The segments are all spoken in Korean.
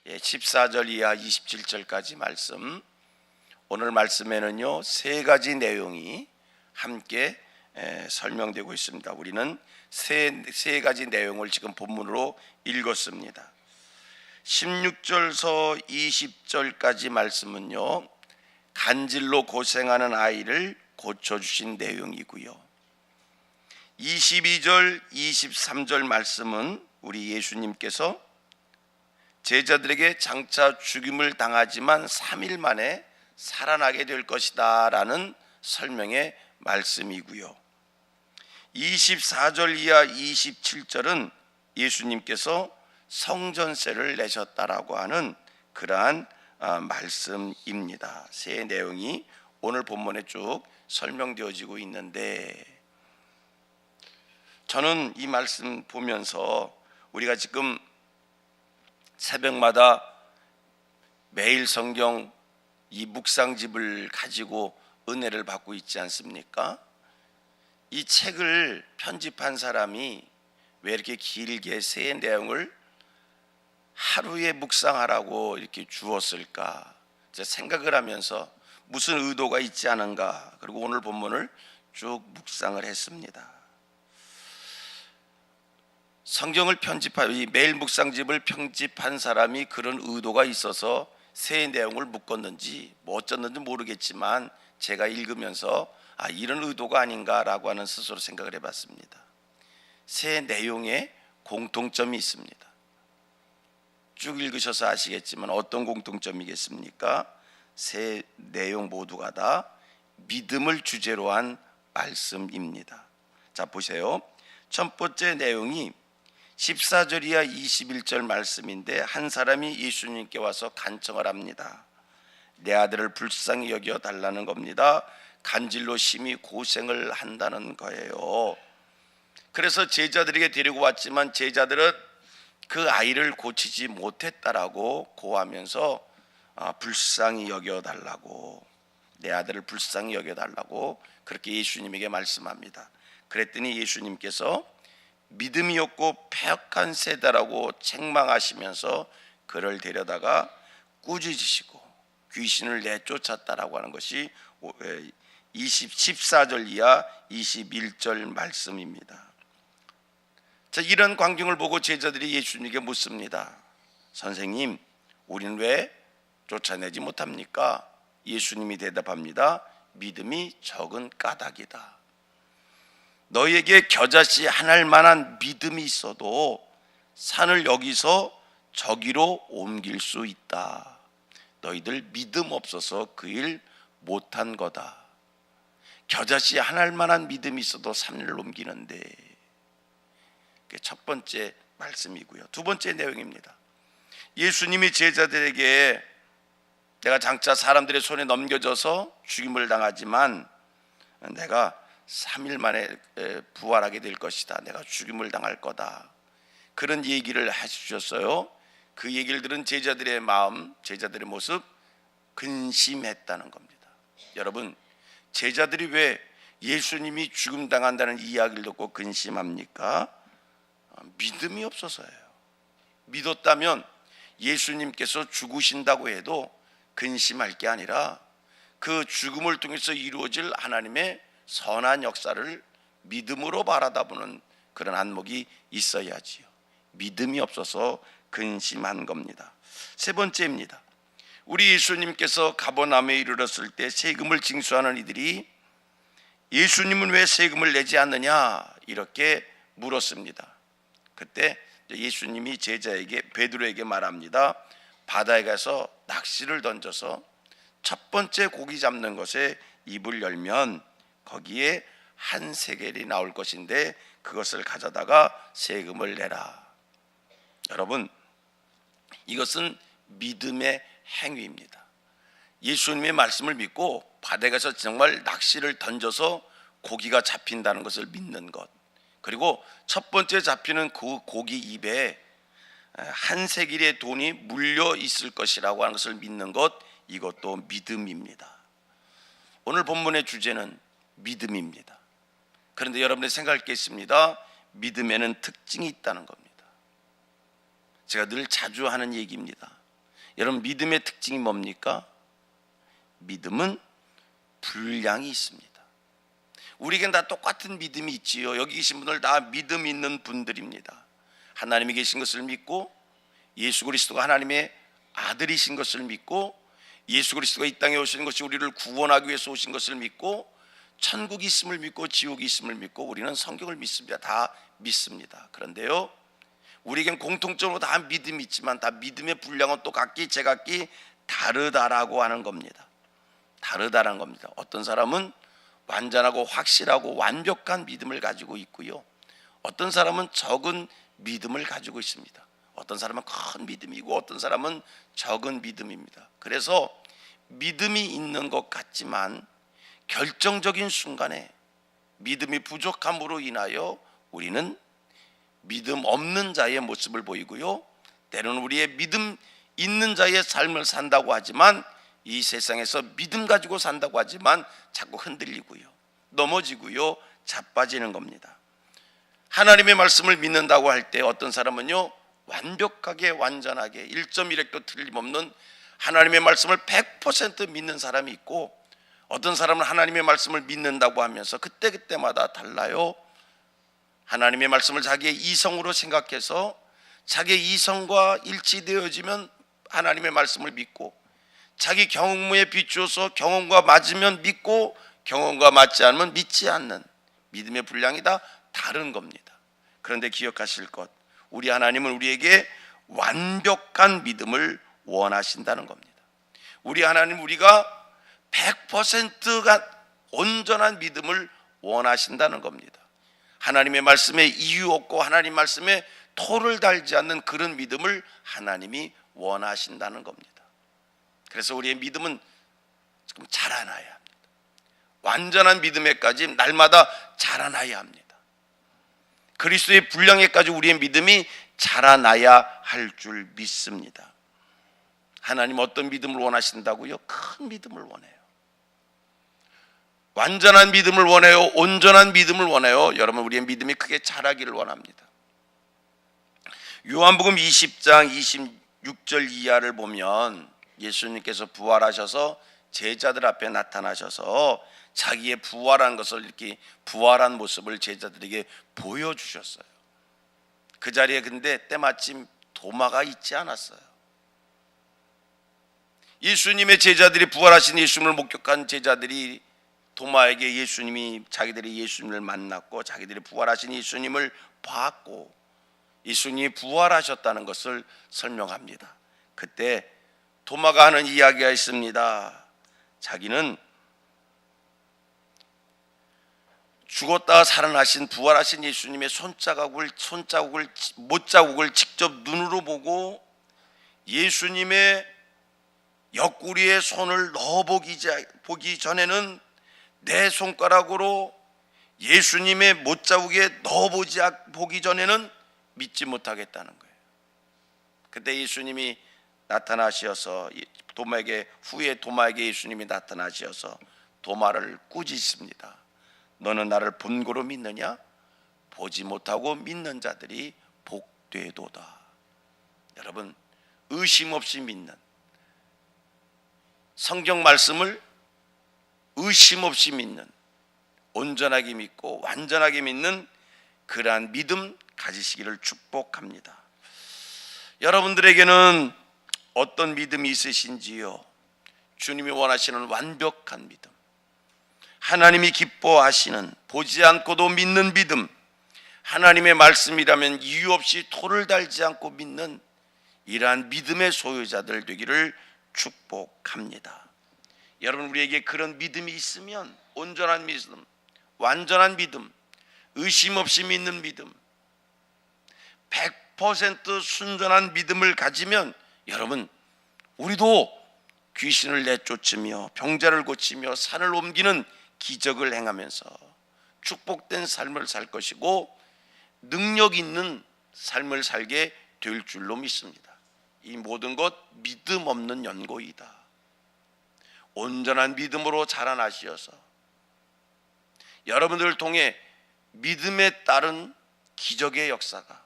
14절 이하 27절까지 말씀. 오늘 말씀에는요 세 가지 내용이 함께 설명되고 있습니다. 우리는 세 가지 내용을 지금 본문으로 읽었습니다. 16절서 20절까지 말씀은요 간질로 고생하는 아이를 고쳐주신 내용이고요, 22절 23절 말씀은 우리 예수님께서 제자들에게 장차 죽임을 당하지만 3일 만에 살아나게 될 것이다 라는 설명의 말씀이고요, 24절 이하 27절은 예수님께서 성전세를 내셨다라고 하는 그러한 말씀입니다. 세 내용이 오늘 본문에 쭉 설명되어지고 있는데, 저는 이 말씀 보면서 우리가 지금 새벽마다 매일 성경 이 묵상집을 가지고 은혜를 받고 있지 않습니까? 이 책을 편집한 사람이 왜 이렇게 길게 세 내용을 하루에 묵상하라고 이렇게 주었을까 생각을 하면서 무슨 의도가 있지 않은가, 그리고 오늘 본문을 쭉 묵상을 했습니다. 성경을 편집한 이 매일 묵상집을 편집한 사람이 그런 의도가 있어서 세 내용을 묶었는지 어쩌는지 모르겠지만 제가 읽으면서 이런 의도가 아닌가라고 하는 스스로 생각을 해봤습니다. 세 내용에 공통점이 있습니다. 쭉 읽으셔서 아시겠지만 어떤 공통점이겠습니까? 세 내용 모두가 다 믿음을 주제로 한 말씀입니다. 자, 보세요. 첫 번째 내용이 14절 이하 21절 말씀인데, 한 사람이 예수님께 와서 간청을 합니다. 내 아들을 불쌍히 여겨 달라는 겁니다. 간질로 심히 고생을 한다는 거예요. 그래서 제자들에게 데리고 왔지만 제자들은 그 아이를 고치지 못했다라고 고하면서 불쌍히 여겨달라고, 내 아들을 불쌍히 여겨달라고 그렇게 예수님에게 말씀합니다. 그랬더니 예수님께서 믿음이 없고 패역한 세대라고 책망하시면서 그를 데려다가 꾸짖으시고 귀신을 내쫓았다라고 하는 것이 14절 이하 21절 말씀입니다. 자, 이런 광경을 보고 제자들이 예수님에게 묻습니다. 선생님, 우리는 왜 쫓아내지 못합니까? 예수님이 대답합니다. 믿음이 적은 까닭이다. 너희에게 겨자씨 하나일 만한 믿음이 있어도 산을 여기서 저기로 옮길 수 있다. 너희들 믿음 없어서 그 일 못한 거다. 겨자씨 하나일 만한 믿음이 있어도 산을 옮기는데, 그게 첫 번째 말씀이고요. 두 번째 내용입니다. 예수님이 제자들에게 내가 장차 사람들의 손에 넘겨져서 죽임을 당하지만 내가 3일 만에 부활하게 될 것이다. 내가 죽임을 당할 거다. 그런 얘기를 해주셨어요. 그 얘기를 들은 제자들의 마음, 제자들의 모습 근심했다는 겁니다. 여러분, 제자들이 왜 예수님이 죽임 당한다는 이야기를 듣고 근심합니까? 믿음이 없어서예요. 믿었다면 예수님께서 죽으신다고 해도 근심할 게 아니라 그 죽음을 통해서 이루어질 하나님의 선한 역사를 믿음으로 바라다보는 그런 안목이 있어야지요. 믿음이 없어서 근심한 겁니다. 세 번째입니다. 우리 예수님께서 가버나움에 이르렀을 때 세금을 징수하는 이들이 예수님은 왜 세금을 내지 않느냐 이렇게 물었습니다. 그때 예수님이 제자에게 베드로에게 말합니다. 바다에 가서 낚시를 던져서 첫 번째 고기 잡는 것에 입을 열면 거기에 한 세겔이 나올 것인데 그것을 가져다가 세금을 내라. 여러분, 이것은 믿음의 행위입니다. 예수님의 말씀을 믿고 바다에 가서 정말 낚시를 던져서 고기가 잡힌다는 것을 믿는 것, 그리고 첫 번째 잡히는 그 고기 입에 한 세겔의 돈이 물려 있을 것이라고 하는 것을 믿는 것, 이것도 믿음입니다. 오늘 본문의 주제는 믿음입니다. 그런데 여러분이 생각할 게 있습니다. 믿음에는 특징이 있다는 겁니다. 제가 늘 자주 하는 얘기입니다. 여러분, 믿음의 특징이 뭡니까? 믿음은 분량이 있습니다. 우리에겐 다 똑같은 믿음이 있지요. 여기 계신 분들 다 믿음 있는 분들입니다. 하나님이 계신 것을 믿고, 예수 그리스도가 하나님의 아들이신 것을 믿고, 예수 그리스도가 이 땅에 오신 것이 우리를 구원하기 위해서 오신 것을 믿고, 천국이 있음을 믿고 지옥이 있음을 믿고, 우리는 성경을 믿습니다. 다 믿습니다. 그런데요, 우리에겐 공통적으로 다 믿음이 있지만 다 믿음의 분량은 또 각기 제각기 다르다라고 하는 겁니다. 다르다라는 겁니다. 어떤 사람은 완전하고 확실하고 완벽한 믿음을 가지고 있고요, 어떤 사람은 적은 믿음을 가지고 있습니다. 어떤 사람은 큰 믿음이고 어떤 사람은 적은 믿음입니다. 그래서 믿음이 있는 것 같지만 결정적인 순간에 믿음이 부족함으로 인하여 우리는 믿음 없는 자의 모습을 보이고요, 때로는 우리의 믿음 있는 자의 삶을 산다고 하지만, 이 세상에서 믿음 가지고 산다고 하지만 자꾸 흔들리고요, 넘어지고요, 자빠지는 겁니다. 하나님의 말씀을 믿는다고 할 때 어떤 사람은요, 완벽하게 완전하게 1.1획도 틀림없는 하나님의 말씀을 100% 믿는 사람이 있고, 어떤 사람은 하나님의 말씀을 믿는다고 하면서 그때그때마다 달라요. 하나님의 말씀을 자기의 이성으로 생각해서 자기의 이성과 일치되어지면 하나님의 말씀을 믿고, 자기 경험에 비추어서 경험과 맞으면 믿고, 경험과 맞지 않으면 믿지 않는 믿음의 분량이 다 다른 겁니다. 그런데 기억하실 것, 우리 하나님은 우리에게 완벽한 믿음을 원하신다는 겁니다. 우리 하나님, 우리가 100%가 온전한 믿음을 원하신다는 겁니다. 하나님의 말씀에 이유 없고 하나님 말씀에 토를 달지 않는 그런 믿음을 하나님이 원하신다는 겁니다. 그래서 우리의 믿음은 지금 자라나야 합니다. 완전한 믿음에까지 날마다 자라나야 합니다. 그리스도의 분량에까지 우리의 믿음이 자라나야 할 줄 믿습니다. 하나님 어떤 믿음을 원하신다고요? 큰 믿음을 원해요. 완전한 믿음을 원해요. 온전한 믿음을 원해요. 여러분, 우리의 믿음이 크게 자라기를 원합니다. 요한복음 20장 26절 이하를 보면 예수님께서 부활하셔서 제자들 앞에 나타나셔서 자기의 부활한 것을, 이렇게 부활한 모습을 제자들에게 보여주셨어요. 그 자리에 근데 때마침 도마가 있지 않았어요. 예수님의 제자들이, 부활하신 예수님을 목격한 제자들이 도마에게 예수님이, 자기들이 예수님을 만났고 자기들이 부활하신 예수님을 봤고 예수님이 부활하셨다는 것을 설명합니다. 그때 도마가 하는 이야기가 있습니다. 자기는 죽었다가 살아나신 부활하신 예수님의 못자국을 직접 눈으로 보고 예수님의 옆구리에 손을 넣어보기 전에는 내 손가락으로 예수님의 못자국에 넣어보기 전에는 믿지 못하겠다는 거예요. 그때 예수님이 나타나셔서 도마에게 예수님이 나타나셔서 도마를 꾸짖습니다. 너는 나를 본고로 믿느냐? 보지 못하고 믿는 자들이 복되도다. 여러분, 의심 없이 믿는, 성경 말씀을 의심 없이 믿는, 온전하게 믿고 완전하게 믿는 그러한 믿음 가지시기를 축복합니다. 여러분들에게는 어떤 믿음이 있으신지요? 주님이 원하시는 완벽한 믿음, 하나님이 기뻐하시는, 보지 않고도 믿는 믿음, 하나님의 말씀이라면 이유 없이 토를 달지 않고 믿는 이러한 믿음의 소유자들 되기를 축복합니다. 여러분, 우리에게 그런 믿음이 있으면, 온전한 믿음, 완전한 믿음, 의심 없이 믿는 믿음, 100% 순전한 믿음을 가지면 여러분, 우리도 귀신을 내쫓으며 병자를 고치며 산을 옮기는 기적을 행하면서 축복된 삶을 살 것이고 능력 있는 삶을 살게 될 줄로 믿습니다. 이 모든 것 믿음 없는 연고이다. 온전한 믿음으로 자라나시어서 여러분들을 통해 믿음에 따른 기적의 역사가,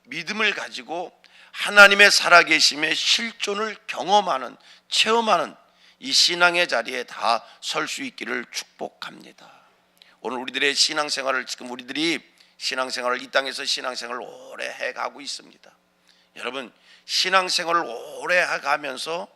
믿음을 가지고 하나님의 살아계심의 실존을 경험하는, 체험하는 이 신앙의 자리에 다 설 수 있기를 축복합니다. 오늘 우리들의 신앙생활을, 지금 우리들이 신앙생활을, 이 땅에서 신앙생활을 오래 해가고 있습니다. 여러분, 신앙생활을 오래 해가면서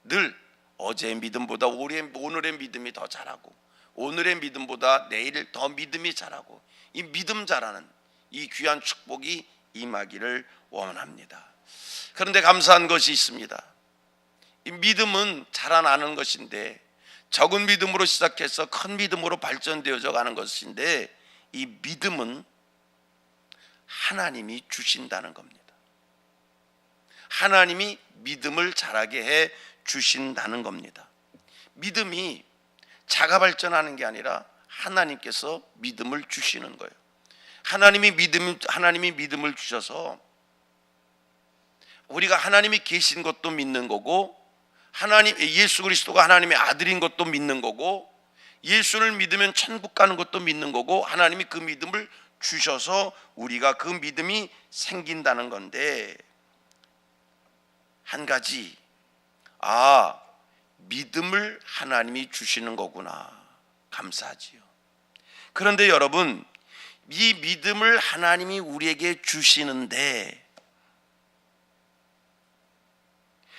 늘 어제의 믿음보다 오늘의 믿음이 더 자라고, 오늘의 믿음보다 내일 더 믿음이 자라고, 이 믿음 자라는 이 귀한 축복이 임하기를 원합니다. 그런데 감사한 것이 있습니다. 이 믿음은 자라나는 것인데, 적은 믿음으로 시작해서 큰 믿음으로 발전되어져 가는 것인데, 이 믿음은 하나님이 주신다는 겁니다. 하나님이 믿음을 자라게 해 주신다는 겁니다. 믿음이 자가 발전하는 게 아니라 하나님께서 믿음을 주시는 거예요. 하나님이 믿음을 주셔서 우리가 하나님이 계신 것도 믿는 거고, 예수 그리스도가 하나님의 아들인 것도 믿는 거고, 예수를 믿으면 천국 가는 것도 믿는 거고, 하나님이 그 믿음을 주셔서 우리가 그 믿음이 생긴다는 건데, 한 가지, 믿음을 하나님이 주시는 거구나, 감사하지요. 그런데 여러분, 이 믿음을 하나님이 우리에게 주시는데,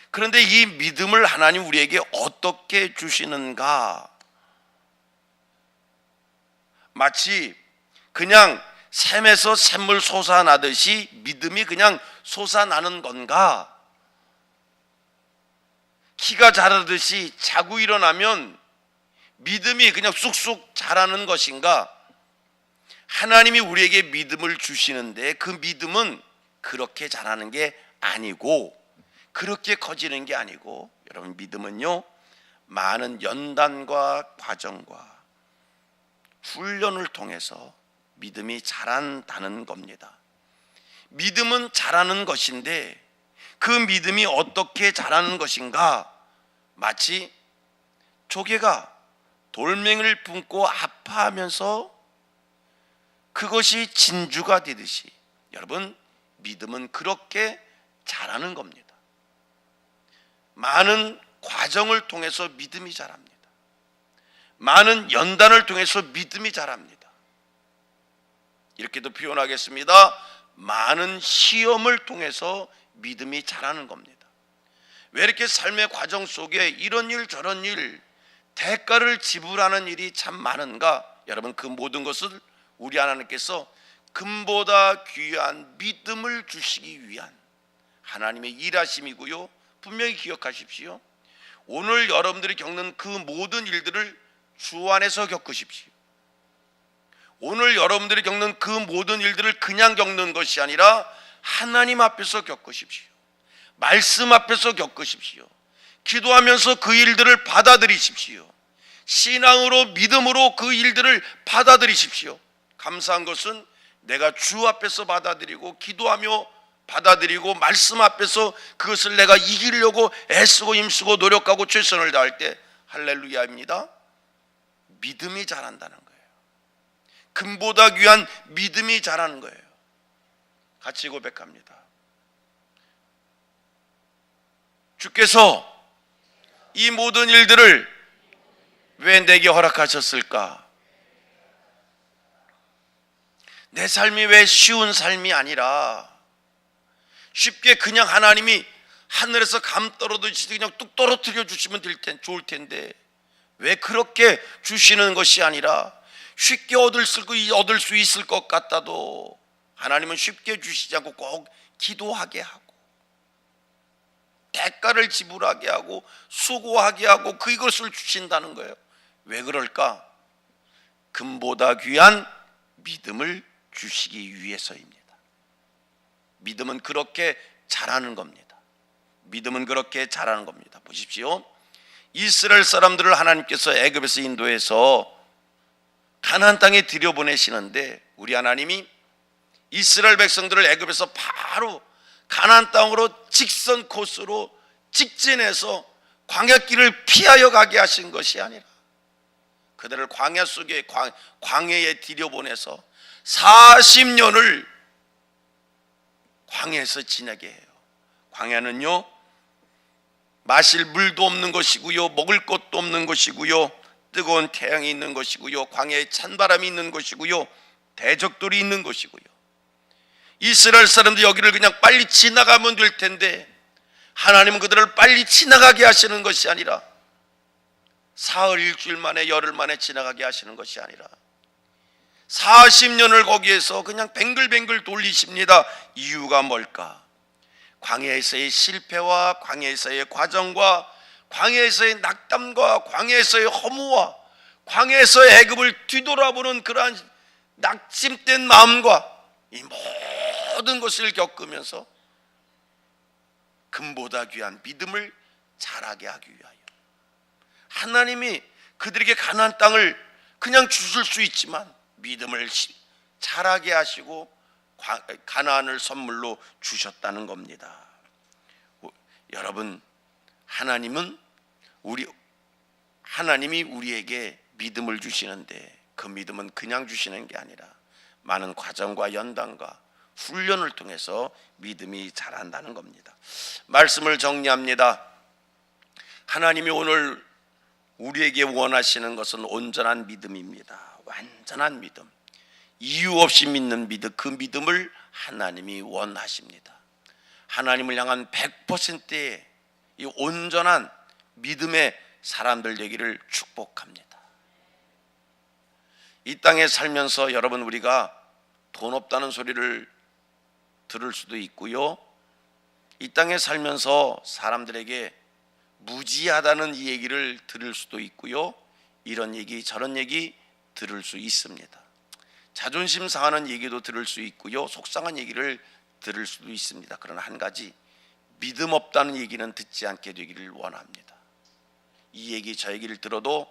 그런데 이 믿음을 하나님 우리에게 어떻게 주시는가? 마치 그냥 샘에서 샘물 솟아나듯이 믿음이 그냥 솟아나는 건가? 키가 자라듯이 자고 일어나면 믿음이 그냥 쑥쑥 자라는 것인가? 하나님이 우리에게 믿음을 주시는데 그 믿음은 그렇게 자라는 게 아니고, 그렇게 커지는 게 아니고, 여러분, 믿음은요, 많은 연단과 과정과 훈련을 통해서 믿음이 자란다는 겁니다. 믿음은 자라는 것인데 그 믿음이 어떻게 자라는 것인가? 마치 조개가 돌멩이를 뿜고 아파하면서 그것이 진주가 되듯이, 여러분, 믿음은 그렇게 자라는 겁니다. 많은 과정을 통해서 믿음이 자랍니다. 많은 연단을 통해서 믿음이 자랍니다. 이렇게도 표현하겠습니다. 많은 시험을 통해서 믿음이 자라는 겁니다. 왜 이렇게 삶의 과정 속에 이런 일 저런 일, 대가를 지불하는 일이 참 많은가? 여러분, 그 모든 것을 우리 하나님께서 금보다 귀한 믿음을 주시기 위한 하나님의 일하심이고요. 분명히 기억하십시오. 오늘 여러분들이 겪는 그 모든 일들을 주 안에서 겪으십시오. 오늘 여러분들이 겪는 그 모든 일들을 그냥 겪는 것이 아니라 하나님 앞에서 겪으십시오. 말씀 앞에서 겪으십시오. 기도하면서 그 일들을 받아들이십시오. 신앙으로, 믿음으로 그 일들을 받아들이십시오. 감사한 것은 내가 주 앞에서 받아들이고, 기도하며 받아들이고, 말씀 앞에서 그것을 내가 이기려고 애쓰고 힘쓰고 노력하고 최선을 다할 때 할렐루야입니다. 믿음이 자란다는 거예요. 금보다 귀한 믿음이 자라는 거예요. 같이 고백합니다. 주께서 이 모든 일들을 왜 내게 허락하셨을까? 내 삶이 왜 쉬운 삶이 아니라 쉽게 그냥 하나님이 하늘에서 감 떨어지듯이 그냥 뚝 떨어뜨려 주시면 좋을 텐데, 왜 그렇게 주시는 것이 아니라 쉽게 얻을 수 있을 것 같아도 하나님은 쉽게 주시지 않고 꼭 기도하게 하고, 대가를 지불하게 하고, 수고하게 하고, 그것을 주신다는 거예요. 왜 그럴까? 금보다 귀한 믿음을 주시기 위해서입니다. 믿음은 그렇게 자라는 겁니다. 믿음은 그렇게 자라는 겁니다. 보십시오. 이스라엘 사람들을 하나님께서 애굽에서 인도해서 가나안 땅에 들여보내시는데, 우리 하나님이 이스라엘 백성들을 애굽에서 바로 가나안 땅으로 직선 코스로 직진해서 광야길을 피하여 가게 하신 것이 아니라 그들을 광야 속에 광야에 들여보내서 40년을 광야에서 지내게 해요. 광야는요, 마실 물도 없는 것이고요, 먹을 것도 없는 것이고요, 뜨거운 태양이 있는 것이고요, 광야에 찬바람이 있는 것이고요, 대적들이 있는 것이고요. 이스라엘 사람들 여기를 그냥 빨리 지나가면 될 텐데 하나님은 그들을 빨리 지나가게 하시는 것이 아니라 사흘 일주일 만에 열흘 만에 지나가게 하시는 것이 아니라 40년을 거기에서 그냥 뱅글뱅글 돌리십니다. 이유가 뭘까? 광야에서의 실패와 광야에서의 과정과 광야에서의 낙담과 광야에서의 허무와 광야에서의 애굽을 뒤돌아보는 그러한 낙심된 마음과 이 모든 것을 겪으면서 금보다 귀한 믿음을 자라게 하기 위하여 하나님이 그들에게 가나안 땅을 그냥 주실 수 있지만 믿음을 자라게 하시고 가나안을 선물로 주셨다는 겁니다. 여러분, 하나님이 우리에게 믿음을 주시는데 그 믿음은 그냥 주시는 게 아니라 많은 과정과 연단과 훈련을 통해서 믿음이 자란다는 겁니다. 말씀을 정리합니다. 하나님이 오늘 우리에게 원하시는 것은 온전한 믿음입니다. 완전한 믿음, 이유 없이 믿는 믿음, 그 믿음을 하나님이 원하십니다. 하나님을 향한 100%의 이 온전한 믿음의 사람들 되기를 축복합니다. 이 땅에 살면서 여러분, 우리가 돈 없다는 소리를 들을 수도 있고요, 이 땅에 살면서 사람들에게 무지하다는 이 얘기를 들을 수도 있고요, 이런 얘기 저런 얘기 들을 수 있습니다. 자존심 상하는 얘기도 들을 수 있고요, 속상한 얘기를 들을 수도 있습니다. 그러나 한 가지, 믿음 없다는 얘기는 듣지 않게 되기를 원합니다. 이 얘기 저 얘기를 들어도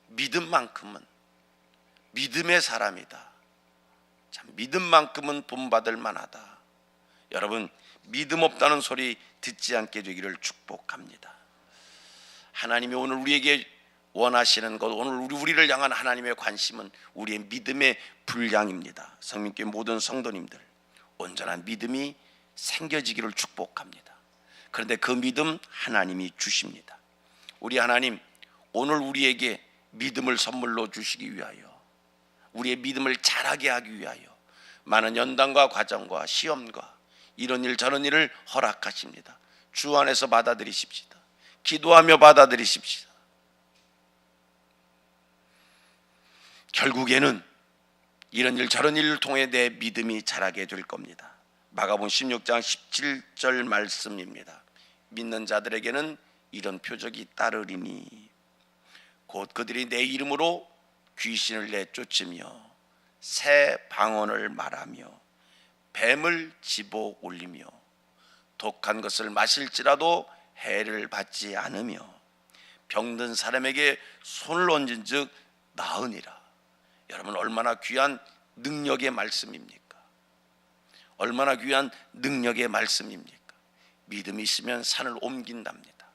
믿음만큼은 믿음의 사람이다, 참 믿음만큼은 본받을 만하다. 여러분, 믿음 없다는 소리 듣지 않게 되기를 축복합니다. 하나님이 오늘 우리에게 원하시는 것, 오늘 우리를 향한 하나님의 관심은 우리의 믿음의 분량입니다. 성민교회 모든 성도님들, 온전한 믿음이 생겨지기를 축복합니다. 그런데 그 믿음 하나님이 주십니다. 우리 하나님, 오늘 우리에게 믿음을 선물로 주시기 위하여, 우리의 믿음을 자라게 하기 위하여 많은 연단과 과정과 시험과 이런 일 저런 일을 허락하십니다. 주 안에서 받아들이십시다. 기도하며 받아들이십시다. 결국에는 이런 일 저런 일을 통해 내 믿음이 자라게 될 겁니다. 마가복음 16장 17절 말씀입니다. 믿는 자들에게는 이런 표적이 따르리니 곧 그들이 내 이름으로 귀신을 내쫓으며 새 방언을 말하며 뱀을 집어 올리며 독한 것을 마실지라도 해를 받지 않으며 병든 사람에게 손을 얹은 즉 나으니라. 여러분, 얼마나 귀한 능력의 말씀입니까? 얼마나 귀한 능력의 말씀입니까? 믿음이 있으면 산을 옮긴답니다.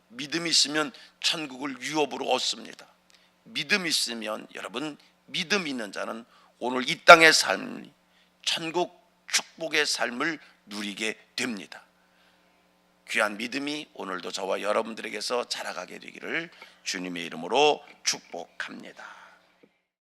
믿음이 있으면 천국을 유업으로 얻습니다. 믿음이 있으면 여러분, 믿음 있는 자는 오늘 이 땅의 삶, 천국 축복의 삶을 누리게 됩니다. 귀한 믿음이 오늘도 저와 여러분들에게서 자라가게 되기를 주님의 이름으로 축복합니다.